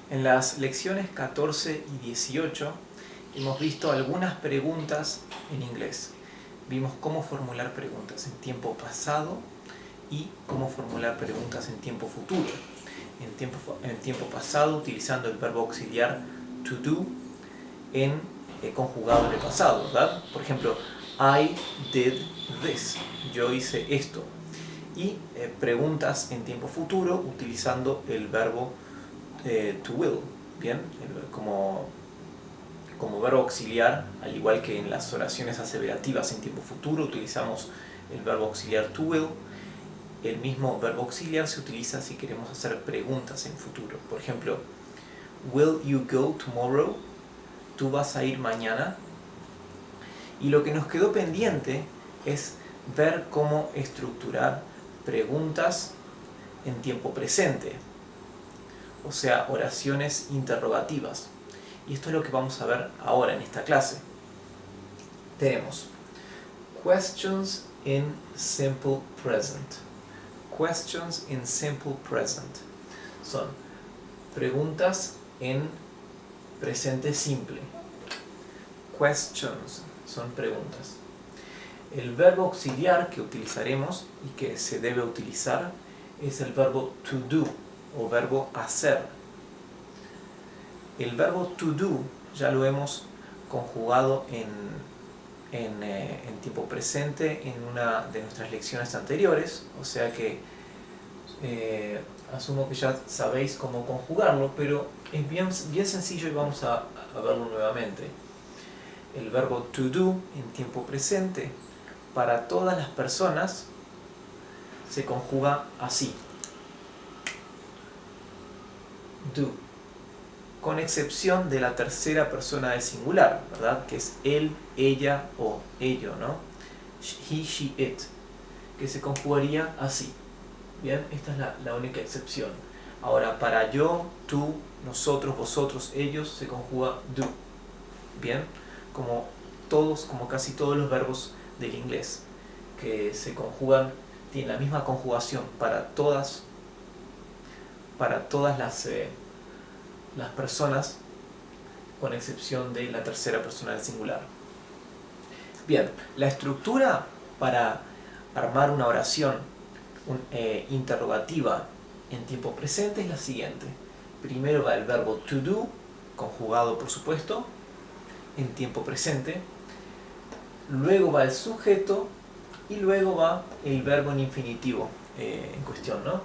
En las lecciones 14 y 18 hemos visto algunas preguntas en inglés. Vimos cómo formular preguntas en tiempo pasado y cómo formular preguntas en tiempo futuro. En tiempo pasado utilizando el verbo auxiliar to do en conjugado en el pasado, ¿verdad? Por ejemplo, I did this. Yo hice esto. Y preguntas en tiempo futuro utilizando el verbo to will, ¿bien? Como verbo auxiliar, al igual que en las oraciones aseverativas en tiempo futuro utilizamos el verbo auxiliar to will. El mismo verbo auxiliar se utiliza si queremos hacer preguntas en futuro. Por ejemplo, will you go tomorrow? ¿Tú vas a ir mañana? Y lo que nos quedó pendiente es ver cómo estructurar preguntas en tiempo presente, o sea, oraciones interrogativas. Y esto es lo que vamos a ver ahora en esta clase. Tenemos questions in simple present. Questions in simple present son preguntas en presente simple. Questions son preguntas. El verbo auxiliar que utilizaremos y que se debe utilizar es el verbo to do o verbo hacer. El verbo to do ya lo hemos conjugado en tiempo presente en una de nuestras lecciones anteriores, o sea que asumo que ya sabéis cómo conjugarlo, pero es bien sencillo y vamos a verlo nuevamente. El verbo to do en tiempo presente para todas las personas se conjuga así: do, con excepción de la tercera persona del singular, ¿verdad? Que es él, ella o ello, ¿no? He, she, it, que se conjugaría así. Bien, esta es la única excepción. Ahora, para yo, tú, nosotros, vosotros, ellos, se conjuga do. Bien, como casi todos los verbos del inglés, que se conjugan, tienen la misma conjugación para todas las personas, con excepción de la tercera persona del singular. Bien, la estructura para armar una oración interrogativa en tiempo presente es la siguiente. Primero va el verbo to do, conjugado por supuesto, en tiempo presente. Luego va el sujeto y luego va el verbo en infinitivo en cuestión, ¿no?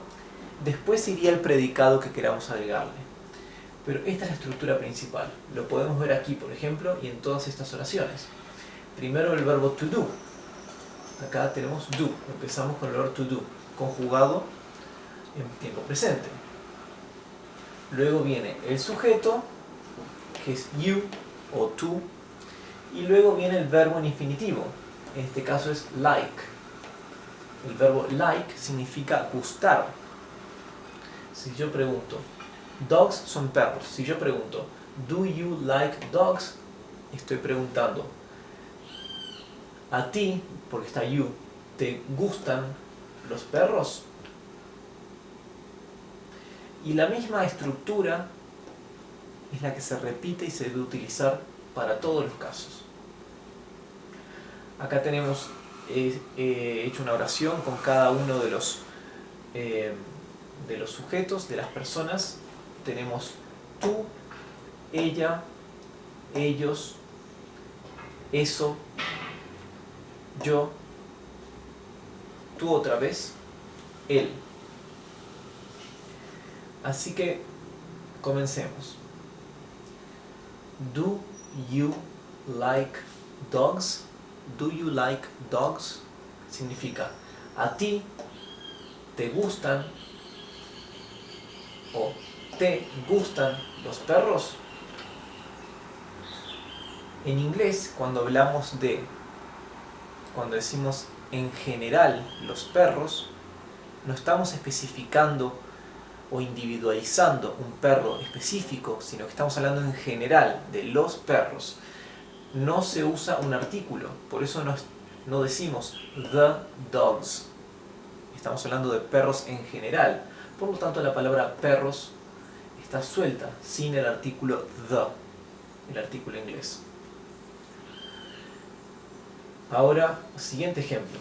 Después iría el predicado que queramos agregarle. Pero esta es la estructura principal. Lo podemos ver aquí, por ejemplo, y en todas estas oraciones. Primero el verbo to do. Acá tenemos do. Empezamos con el verbo to do, conjugado en tiempo presente. Luego viene el sujeto, que es you o tú. Y luego viene el verbo en infinitivo. En este caso es like. El verbo like significa gustar. Si yo pregunto, dogs son perros. Si yo pregunto, do you like dogs? Estoy preguntando, a ti, porque está you, ¿te gustan los perros? Y la misma estructura es la que se repite y se debe utilizar para todos los casos. Acá tenemos hecho una oración con cada uno de los sujetos, de las personas. Tenemos tú, ella, ellos, eso, yo, tú otra vez, él. Así que comencemos. Do you like dogs? Do you like dogs? Significa, a ti te gustan o ¿te gustan los perros? En inglés, cuando decimos en general los perros, no estamos especificando o individualizando un perro específico, sino que estamos hablando en general de los perros. No se usa un artículo, por eso no decimos the dogs. Estamos hablando de perros en general. Por lo tanto, la palabra perros está suelta, sin el artículo the, el artículo inglés. Ahora, siguiente ejemplo.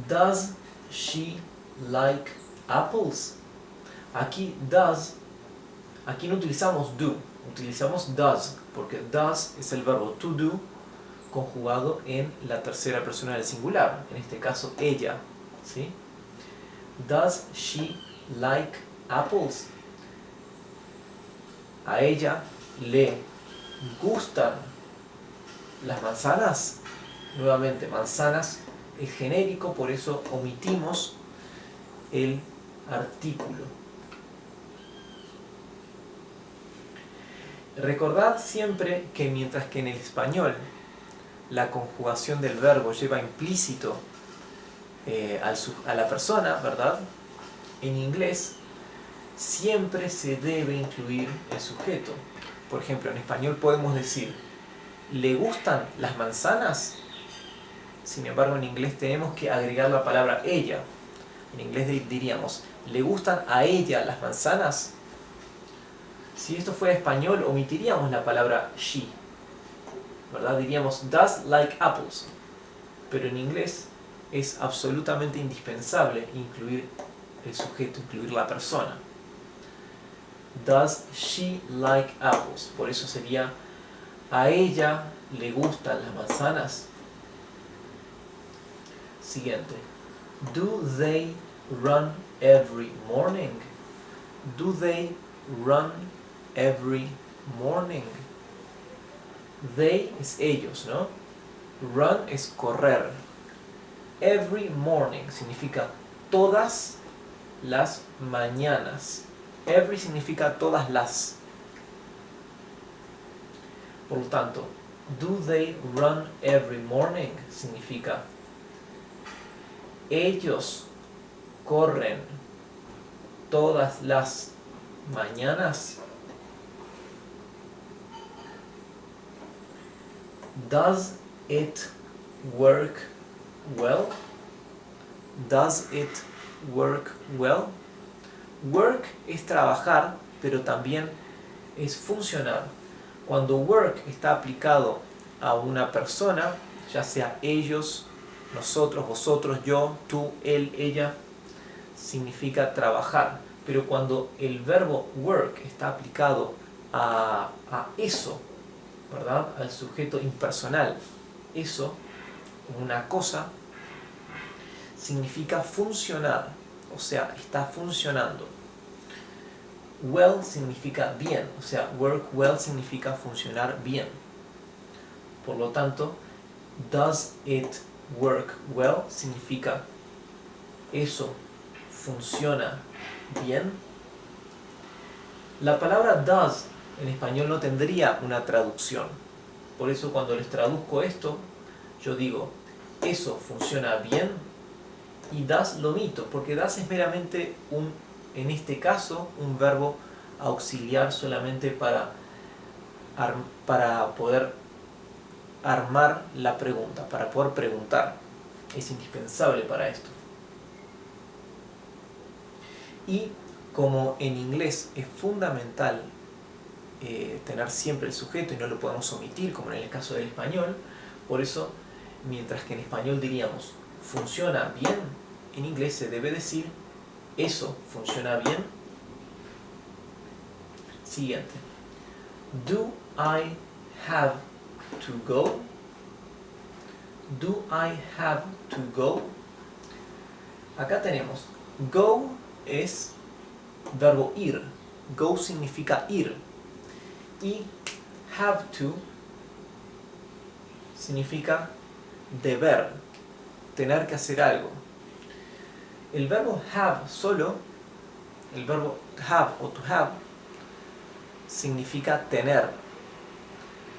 Does she like apples? Aquí does, aquí no utilizamos do, utilizamos does, porque does es el verbo to do conjugado en la tercera persona del singular, en este caso ella, ¿sí? Does she like apples? ¿A ella le gustan las manzanas? Nuevamente, manzanas es genérico, por eso omitimos el artículo. Recordad siempre que mientras que en el español la conjugación del verbo lleva implícito a la persona, ¿verdad? En inglés siempre se debe incluir el sujeto. Por ejemplo, en español podemos decir, ¿le gustan las manzanas? Sin embargo, en inglés tenemos que agregar la palabra ella. En inglés diríamos, ¿le gustan a ella las manzanas? Si esto fuera español, omitiríamos la palabra she, ¿verdad? Diríamos, does like apples. Pero en inglés es absolutamente indispensable incluir el sujeto, incluir la persona. Does she like apples? Por eso sería, ¿a ella le gustan las manzanas? Siguiente. Do they run every morning? Do they run every morning? They es ellos, ¿no? Run es correr. Every morning significa todas las mañanas. Every significa todas las. Por lo tanto, do they run every morning significa ellos corren todas las mañanas. Does it work well? Does it work well? Work es trabajar, pero también es funcionar. Cuando work está aplicado a una persona, ya sea ellos, nosotros, vosotros, yo, tú, él, ella, significa trabajar. Pero cuando el verbo work está aplicado a eso, ¿verdad? Al sujeto impersonal, eso, una cosa, significa funcionar, o sea, está funcionando. Well significa bien, o sea, work well significa funcionar bien. Por lo tanto, does it work well significa eso funciona bien. La palabra does en español no tendría una traducción. Por eso cuando les traduzco esto, yo digo, eso funciona bien, y does lo omito, porque does es meramente en este caso, un verbo auxiliar solamente para poder armar la pregunta, para poder preguntar. Es indispensable para esto. Y como en inglés es fundamental tener siempre el sujeto y no lo podemos omitir, como en el caso del español, por eso, mientras que en español diríamos funciona bien, en inglés se debe decir eso funciona bien. Siguiente. Do I have to go? Do I have to go? Acá tenemos go es verbo ir. Go significa ir. Y have to significa deber, tener que hacer algo. El verbo have solo, el verbo have o to have, significa tener.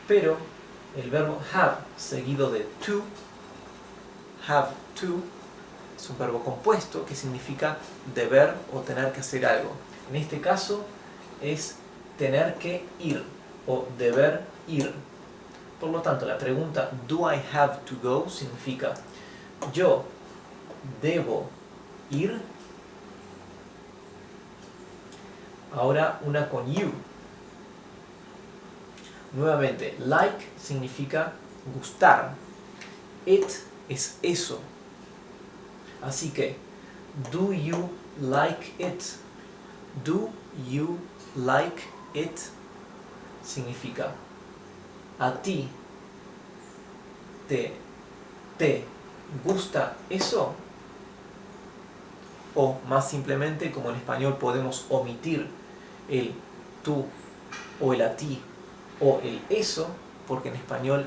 Pero el verbo have seguido de to, have to, es un verbo compuesto que significa deber o tener que hacer algo. En este caso es tener que ir o deber ir. Por lo tanto, la pregunta do I have to go significa yo debo ir. Ahora una con you. Nuevamente, like significa gustar. It es eso. Así que, do you like it? Do you like it? Significa, ¿a ti te gusta eso? O más simplemente, como en español podemos omitir el tú o el a ti o el eso, porque en español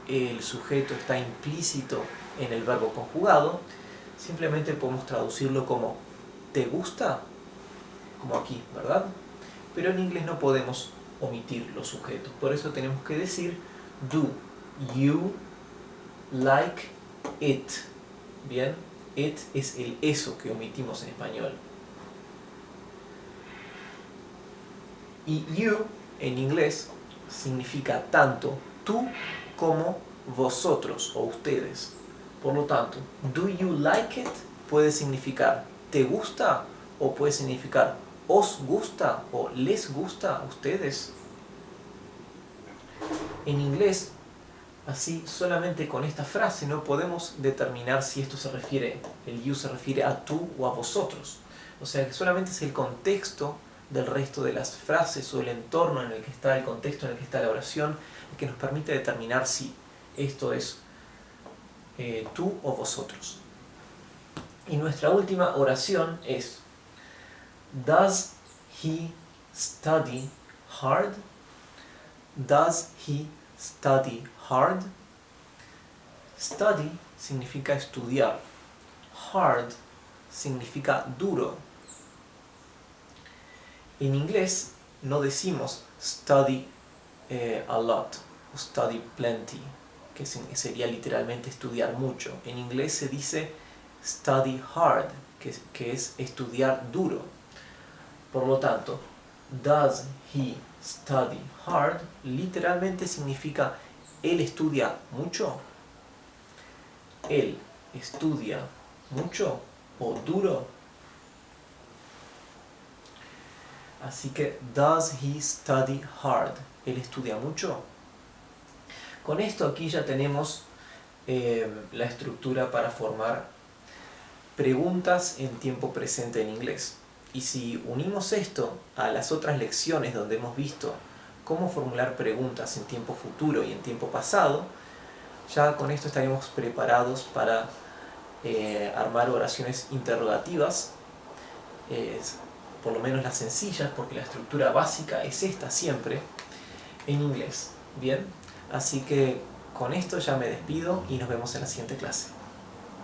el sujeto está implícito en el verbo conjugado, simplemente podemos traducirlo como ¿te gusta? Como aquí, ¿verdad? Pero en inglés no podemos omitir los sujetos, por eso tenemos que decir do you like it. Bien, it es el eso que omitimos en español. Y you en inglés significa tanto tú como vosotros o ustedes. Por lo tanto, do you like it puede significar ¿te gusta? O puede significar ¿os gusta? O ¿les gusta a ustedes? En inglés, así solamente con esta frase no podemos determinar si esto se refiere, el you se refiere a tú o a vosotros. O sea que solamente es el contexto del resto de las frases o el entorno en el que está, el contexto en el que está la oración, el que nos permite determinar si esto es tú o vosotros. Y nuestra última oración es Does he study hard? Does he study hard? Study significa estudiar. Hard significa duro. En inglés no decimos study a lot o study plenty, que sería literalmente estudiar mucho. En inglés se dice study hard, que es estudiar duro. Por lo tanto, does he study hard literalmente significa él estudia mucho, él estudia mucho o duro. Así que, does he study hard? ¿Él estudia mucho? Con esto aquí ya tenemos la estructura para formar preguntas en tiempo presente en inglés. Y si unimos esto a las otras lecciones donde hemos visto cómo formular preguntas en tiempo futuro y en tiempo pasado, ya con esto estaremos preparados para armar oraciones interrogativas, por lo menos las sencillas, porque la estructura básica es esta siempre, en inglés. Bien, así que con esto ya me despido y nos vemos en la siguiente clase.